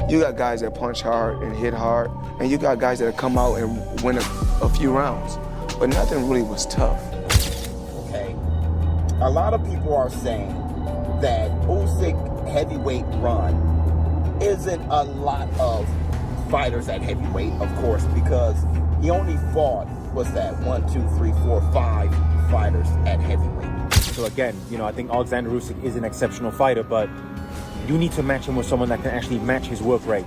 You got guys that punch hard and hit hard, and you got guys that come out and win a few rounds. But nothing really was tough. Okay. A lot of people are saying that Usyk heavyweight run isn't a lot of fighters at heavyweight, of course, because he only fought, what's that, 1, 2, 3, 4, 5 fighters at heavyweight. So again, I think Alexander Usyk is an exceptional fighter, but you need to match him with someone that can actually match his work rate.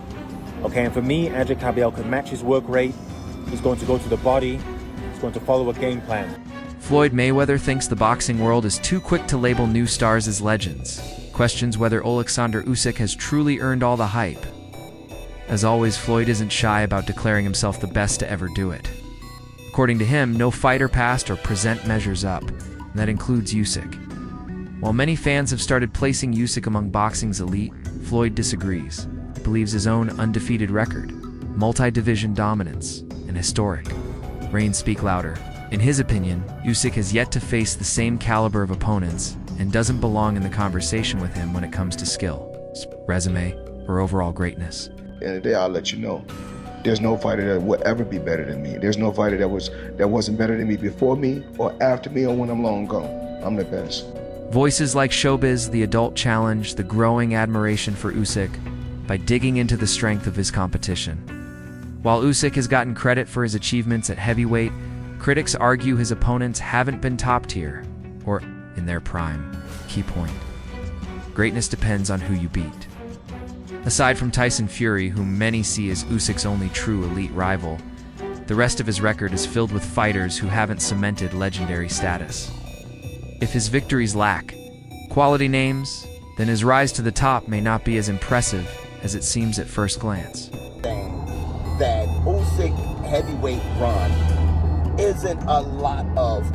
Okay, and for me, Adrian Caballero can match his work rate. He's going to go to the body. He's going to follow a game plan. Floyd Mayweather thinks the boxing world is too quick to label new stars as legends. Questions whether Alexander Usyk has truly earned all the hype. As always, Floyd isn't shy about declaring himself the best to ever do it. According to him, no fighter past or present measures up, and that includes Usyk. While many fans have started placing Usyk among boxing's elite, Floyd disagrees. He believes his own undefeated record, multi-division dominance, and historic reigns speak louder. In his opinion, Usyk has yet to face the same caliber of opponents and doesn't belong in the conversation with him when it comes to skill, resume, or overall greatness. At the end of the day, I'll let you know. There's no fighter that will ever be better than me. There's no fighter that wasn't better than me before me or after me or when I'm long gone. I'm the best. Voices like Showbiz, The Adult Challenge, the growing admiration for Usyk by digging into the strength of his competition. While Usyk has gotten credit for his achievements at heavyweight, critics argue his opponents haven't been top tier, or in their prime. Key point. Greatness depends on who you beat. Aside from Tyson Fury, whom many see as Usyk's only true elite rival, the rest of his record is filled with fighters who haven't cemented legendary status. If his victories lack quality names, then his rise to the top may not be as impressive as it seems at first glance. That Usyk heavyweight run isn't a lot of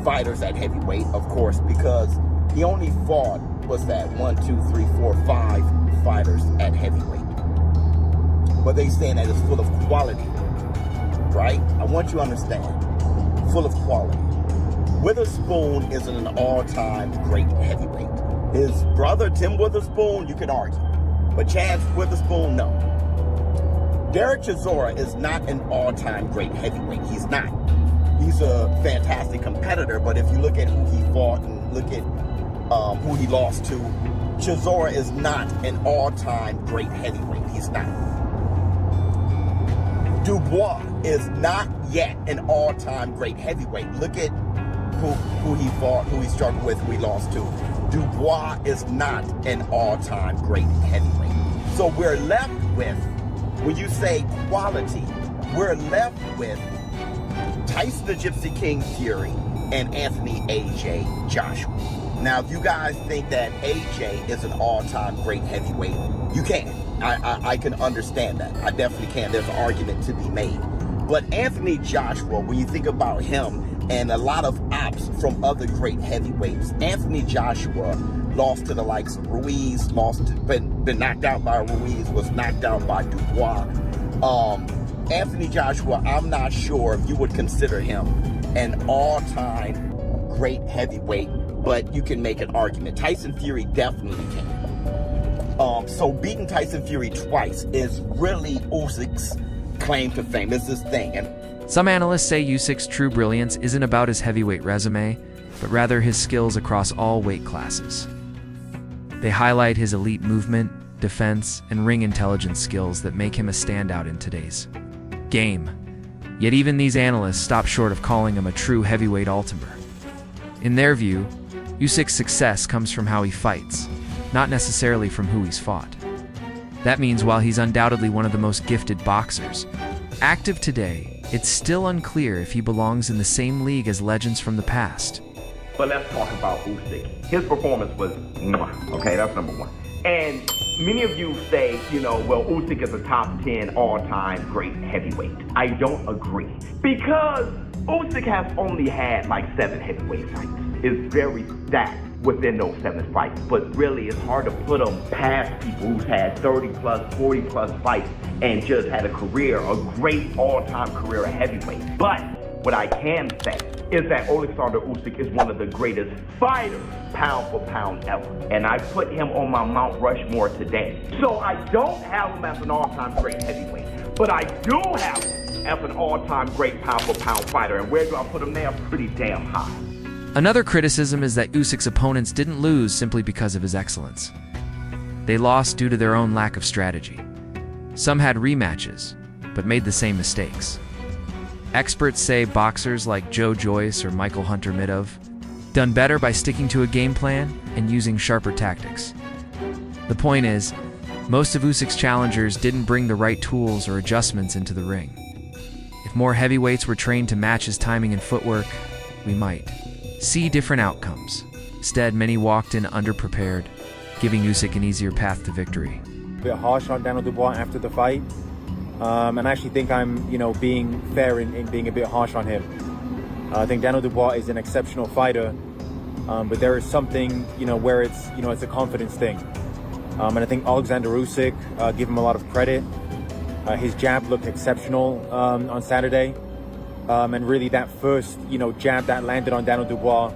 fighters at heavyweight, of course, because he only fought, what's that, 1, 2, 3, 4, 5 fighters at heavyweight. But they saying that it's full of quality, right? I want you to understand, full of quality. Witherspoon isn't an all-time great heavyweight. His brother, Tim Witherspoon, you can argue. But Chance Witherspoon, no. Derek Chisora is not an all-time great heavyweight. He's not. He's a fantastic competitor, but if you look at who he fought and look at who he lost to, Chisora is not an all-time great heavyweight. He's not. Dubois is not yet an all-time great heavyweight. Look at who he fought, who he struggled with, who he lost to. Dubois is not an all-time great heavyweight. So we're left with, when you say quality, we're left with Tyson the Gypsy King Fury and Anthony A.J. Joshua. Now, if you guys think that A.J. is an all-time great heavyweight, you can. I can understand that. I definitely can. There's an argument to be made. But Anthony Joshua, when you think about him and a lot of ops from other great heavyweights, Anthony Joshua lost to the likes of Ruiz, been knocked out by Ruiz, was knocked out by Dubois. Anthony Joshua, I'm not sure if you would consider him an all-time great heavyweight, but you can make an argument. Tyson Fury definitely can. So beating Tyson Fury twice is really Usyk's claim to fame. It's this thing. And some analysts say Usyk's true brilliance isn't about his heavyweight resume, but rather his skills across all weight classes. They highlight his elite movement, defense, and ring intelligence skills that make him a standout in today's game. Yet even these analysts stop short of calling him a true heavyweight ultimate. In their view, Usyk's success comes from how he fights, not necessarily from who he's fought. That means while he's undoubtedly one of the most gifted boxers active today, it's still unclear if he belongs in the same league as legends from the past. But let's talk about Usyk. His performance was mwah. Okay, that's number one. And many of you say, well, Usyk is a top 10 all-time great heavyweight. I don't agree. Because Usyk has only had like 7 heavyweight fights. It's very stacked within those 7 fights. But really, it's hard to put him past people who's had 30-plus, 40-plus fights and just had a great all-time career at heavyweight. But what I can say is that Alexander Usyk is one of the greatest fighters, pound for pound ever. And I put him on my Mount Rushmore today. So I don't have him as an all-time great heavyweight, but I do have him as an all-time great pound for pound fighter. And where do I put him there? Pretty damn high. Another criticism is that Usyk's opponents didn't lose simply because of his excellence. They lost due to their own lack of strategy. Some had rematches, but made the same mistakes. Experts say boxers like Joe Joyce or Michael Hunter Midov done better by sticking to a game plan and using sharper tactics. The point is, most of Usyk's challengers didn't bring the right tools or adjustments into the ring. If more heavyweights were trained to match his timing and footwork, we might see different outcomes. Instead, many walked in underprepared, giving Usyk an easier path to victory. A bit harsh on Daniel Dubois after the fight. And I actually think I'm, being fair in being a bit harsh on him. I think Daniel Dubois is an exceptional fighter, but there is something, where it's, it's a confidence thing. And I think Alexander Usyk, give him a lot of credit. His jab looked exceptional on Saturday. And really that first, jab that landed on Daniel Dubois,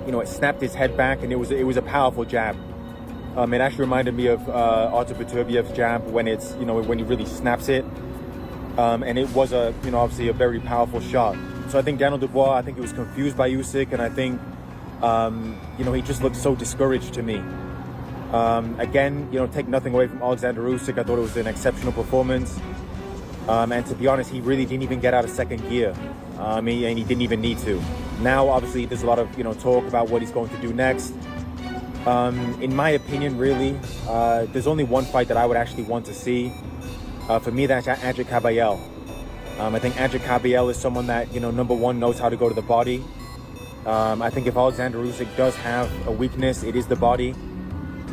it snapped his head back, and it was a powerful jab. It actually reminded me of Artur Beterbiev's jab when it's, when he really snaps it. And it was obviously a very powerful shot. So I think Daniel Dubois, I think he was confused by Usyk, and I think, he just looked so discouraged to me. Again, take nothing away from Alexander Usyk. I thought it was an exceptional performance. And to be honest, he really didn't even get out of second gear. And he didn't even need to. Now, obviously, there's a lot of, talk about what he's going to do next. In my opinion, really, there's only one fight that I would actually want to see. For me, that's Adrian Caballel. I think Adrian Caballel is someone that, number one, knows how to go to the body. I think if Alexander Usyk does have a weakness, it is the body.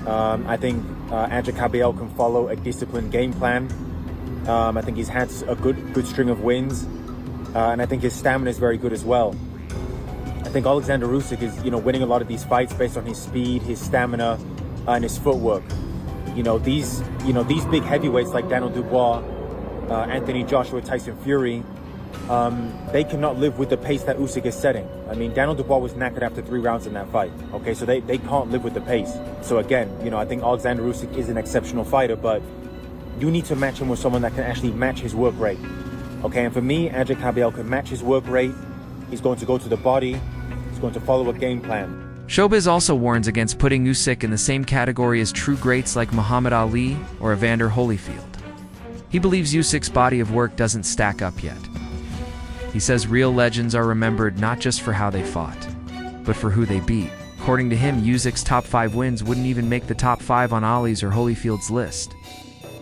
I think Adrian Caballel can follow a disciplined game plan. I think he's had a good string of wins. And I think his stamina is very good as well. I think Alexander Usyk is, winning a lot of these fights based on his speed, his stamina, and his footwork. These big heavyweights like Daniel Dubois, Anthony Joshua, Tyson Fury, they cannot live with the pace that Usyk is setting. Daniel Dubois was knackered after 3 rounds in that fight. Okay, so they can't live with the pace. So again, I think Alexander Usyk is an exceptional fighter, but you need to match him with someone that can actually match his work rate. Okay, and for me, Adrian Caballel can match his work rate. He's going to go to the body. He's going to follow a game plan. Showbiz also warns against putting Usyk in the same category as true greats like Muhammad Ali or Evander Holyfield. He believes Usyk's body of work doesn't stack up yet. He says real legends are remembered not just for how they fought, but for who they beat. According to him, Usyk's top 5 wins wouldn't even make the top 5 on Ali's or Holyfield's list.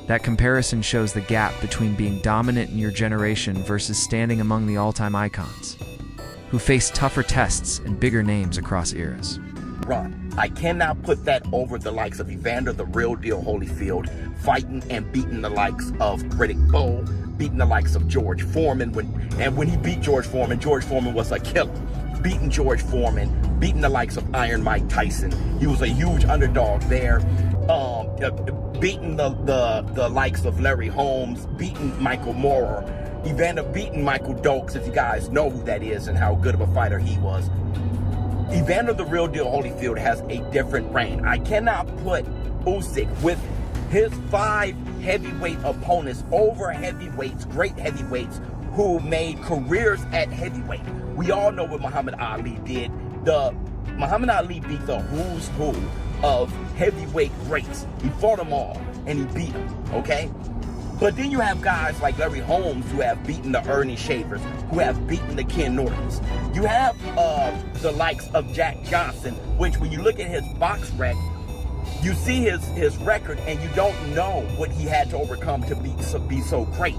That comparison shows the gap between being dominant in your generation versus standing among the all-time icons, who faced tougher tests and bigger names across eras. Run. I cannot put that over the likes of Evander the Real Deal Holyfield fighting and beating the likes of Riddick Bowe, beating the likes of George Foreman. When he beat George Foreman was a killer. Beating George Foreman, beating the likes of Iron Mike Tyson. He was a huge underdog there. Beating the likes of Larry Holmes, beating Michael Moorer, Evander beating Michael Dokes, if you guys know who that is and how good of a fighter he was. Evander the Real Deal Holyfield has a different reign. I cannot put Usyk with his 5 heavyweight opponents over heavyweights, great heavyweights, who made careers at heavyweight. We all know what Muhammad Ali did. Muhammad Ali beat the who's who of heavyweight greats. He fought them all, and he beat them, okay? But then you have guys like Larry Holmes who have beaten the Ernie Shavers, who have beaten the Ken Nortons. You have the likes of Jack Johnson, which when you look at his box rec, you see his record and you don't know what he had to overcome to be so great.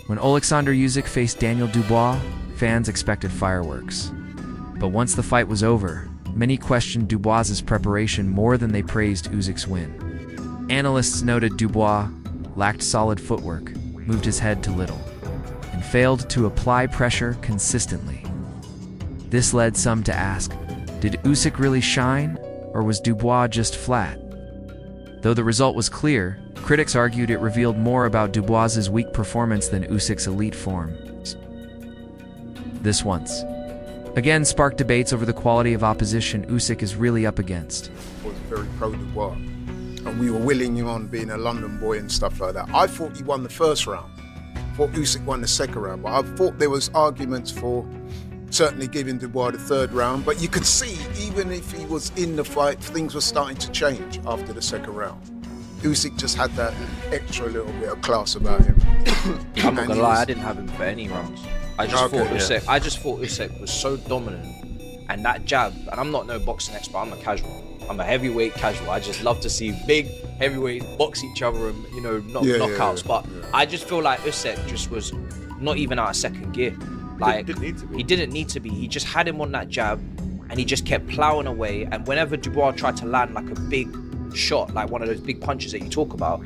When Alexander Usyk faced Daniel Dubois, fans expected fireworks. But once the fight was over, many questioned Dubois' preparation more than they praised Usyk's win. Analysts noted Dubois lacked solid footwork, moved his head too little, and failed to apply pressure consistently. This led some to ask, did Usyk really shine, or was Dubois just flat? Though the result was clear, critics argued it revealed more about Dubois' weak performance than Usyk's elite form. This once. again sparked debates over the quality of opposition Usyk is really up against. Was very pro-Dubois, and we were willing him on being a London boy and stuff like that. I thought he won the first round. I thought Usyk won the second round, but I thought there was arguments for certainly giving Dubois the third round. But you could see, even if he was in the fight, things were starting to change after the second round. Usyk just had that extra little bit of class about him. I'm not gonna lie, I didn't have him for any rounds. I just thought Usyk was so dominant, and that jab. And I'm not no boxing expert. I'm a casual. I'm a heavyweight casual. I just love to see big heavyweights box each other and knockouts. But I just feel like Usyk just was not even out of second gear. Like he didn't need to be. He just had him on that jab, and he just kept plowing away. And whenever Dubois tried to land like a big shot, like one of those big punches that you talk about,